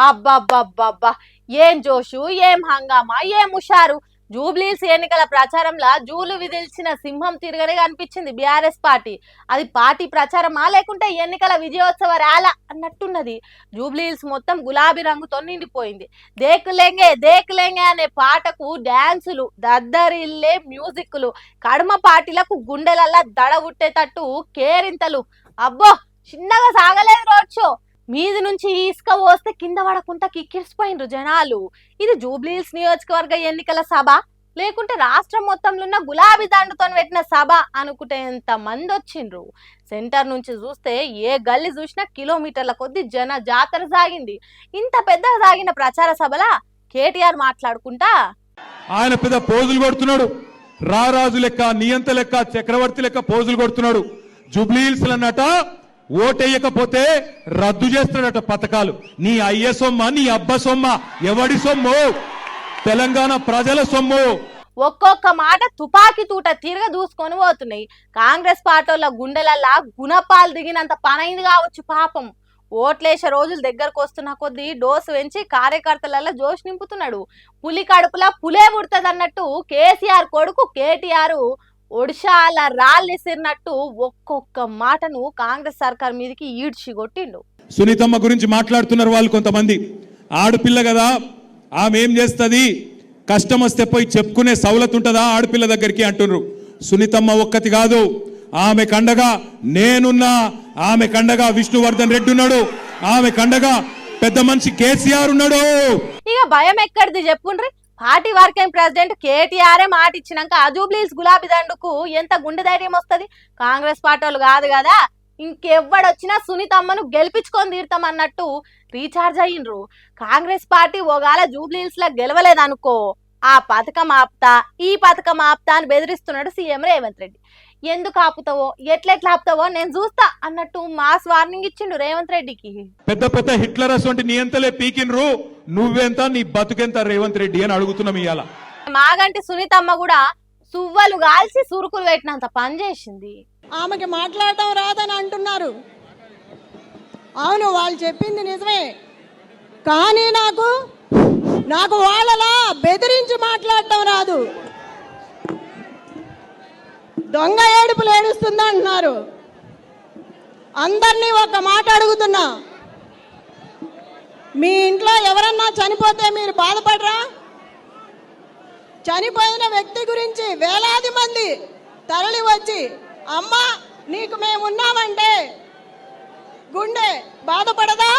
అబ్బబ్బబ్బబ్బా ఏం జోషు ఏం హంగామా ఏం హుషారు. జూబ్లీస్ ఎన్నికల ప్రచారంలో జూలు విదిల్చిన సింహం తిరగనే కనిపించింది బీఆర్ఎస్ పార్టీ. అది పార్టీ ప్రచారమా లేకుంటే ఎన్నికల విజయోత్సవ ర్యాల అన్నట్టున్నది. జూబ్లీస్ మొత్తం గులాబీ రంగుతో నిండిపోయింది. దేకులేంగే అనే పాటకు డ్యాన్సులు, దద్దరిల్లే మ్యూజిక్లు, కడమ పార్టీలకు గుండెలల్లా దడ ఉట్టేటట్టు కేరింతలు. అబ్బో చిన్నగా సాగలేదు రోడ్ షో. మీది నుంచి ఇసుక పోస్తే కింద పడకుండా కిక్కిరిసిపోయినరు జనాలు. ఇది జూబ్లీహిల్స్ నియోజకవర్గ ఎన్నికల సభ లేకుంటే రాష్ట్రం మొత్తంలో ఉన్న గులాబీ దండుతో పెట్టిన సభ అనుకుంటే ఎంత మంది వచ్చిండ్రు. సెంటర్ నుంచి చూస్తే ఏ గల్లి చూసినా కిలోమీటర్ల కొద్ది జన జాతర సాగింది. ఇంత పెద్దగా సాగిన ప్రచార సభలా కేటీఆర్ మాట్లాడుకుంటా ఆయన పెద్ద పోజులు కొడుతున్నాడు. రారాజు లెక్క, నియంత లెక్క, చక్రవర్తి లెక్క పోజులు కొడుతున్నాడు. జూబ్లీహిల్స్ అన్నట ఓటేయకపోతే రద్దు చేస్తాడట పథకాలు. నీ అయ్య సొమ్మ, నీ అబ్బ సొమ్మ, ఎవడి సొమ్ము? తెలంగాణ ప్రజల సొమ్ము. ఒక్కొక్క మాట తుపాకీ తూట తిరగ దూసుకొని పోతున్నాయి. కాంగ్రెస్ పార్టీల గుండెలల్లా గుణపాలు దిగినంత పనైంది కావచ్చు పాపం. ఓట్లేసే రోజులు దగ్గరకు వస్తున్న కొద్దీ డోసు పెంచి కార్యకర్తలలో జోష్ నింపుతున్నాడు. పులి కడుపులా పులే పుడుతుంది అన్నట్టు కేసీఆర్ కొడుకు కేటీఆర్ ఒడిశాల రాళ్ళెసిరినట్టు ఒక్కొక్క మాటను కాంగ్రెస్ సర్కార్ మీదకి ఈడ్చి కొట్టిండు. సునీతమ్మ గురించి మాట్లాడుతున్నారు వాళ్ళు కొంతమంది. ఆడపిల్ల కదా, ఆమె ఏం చేస్తుంది, కష్టం వస్తే పోయి చెప్పుకునే సౌలత్ ఉంటుందా ఆడపిల్ల దగ్గరికి అంటున్నారు. సునీతమ్మ ఒక్కటి కాదు, ఆమె కండగా నేనున్నా, ఆమె కండగా విష్ణువర్ధన్ రెడ్డి ఉన్నాడు, ఆమె కండగా పెద్ద మనిషి కేసీఆర్ ఉన్నాడు. ఇక భయం ఎక్కడిది చెప్పుండ్రి. పార్టీ వర్కింగ్ ప్రెసిడెంట్ కేటీఆర్ మాట ఇచ్చినాక ఆ జూబ్లీహిల్స్ గులాబీ దండుకు ఎంత గుండె ధైర్యం వస్తుంది. కాంగ్రెస్ పార్టీలు కాదు కదా, ఇంకెవ్వడొచ్చినా సునీతమ్మను గెలిపించుకొని తీరుతామన్నట్టు రీఛార్జ్ అయ్యిండ్రు. కాంగ్రెస్ పార్టీ ఓగాల జూబ్లీహిల్స్ లో గెలవలేదనుకో, ఆ పథకం ఆపుతా, ఈ పథకం ఆపుతా అని బెదిరిస్తున్నాడు సీఎం రేవంత్ రెడ్డి. ఎందుకు ఆపుతావో, ఎట్లెట్లా ఆపుతావో నేను చూస్తా అన్నట్టు మాస్ వార్నింగ్ ఇచ్చిండు రేవంత్ రెడ్డికి. పెద్ద పెద్ద హిట్లరస్ వంటి నియంతలే పీకిన్రు, నువ్వెంత నీ బతుకెంత రేవంత్ రెడ్డి అని అడుగుతున్నాం. ఇవాళ మాగంటి సునీతమ్మ కూడా సువ్వలు కాల్చి సురుకులు పెట్టినంత పని చేసింది. ఆమెకి మాట్లాడటం రాదని అంటున్నారు. అవును, వాళ్ళు చెప్పింది నిజమే. కానీ నాకు వాళ్ళలా బెదిరించి మాట్లాడటం రాదు. దొంగ ఏడుపులు ఏడుస్తుందా అంటున్నారు. అందరినీ ఒక మాట అడుగుతున్నా, మీ ఇంట్లో ఎవరన్నా చనిపోతే మీరు బాధపడరా? చనిపోయిన వ్యక్తి గురించి వేలాది మంది తరలి వచ్చి అమ్మా నీకు మేమున్నామంటే గుండె బాధపడదా?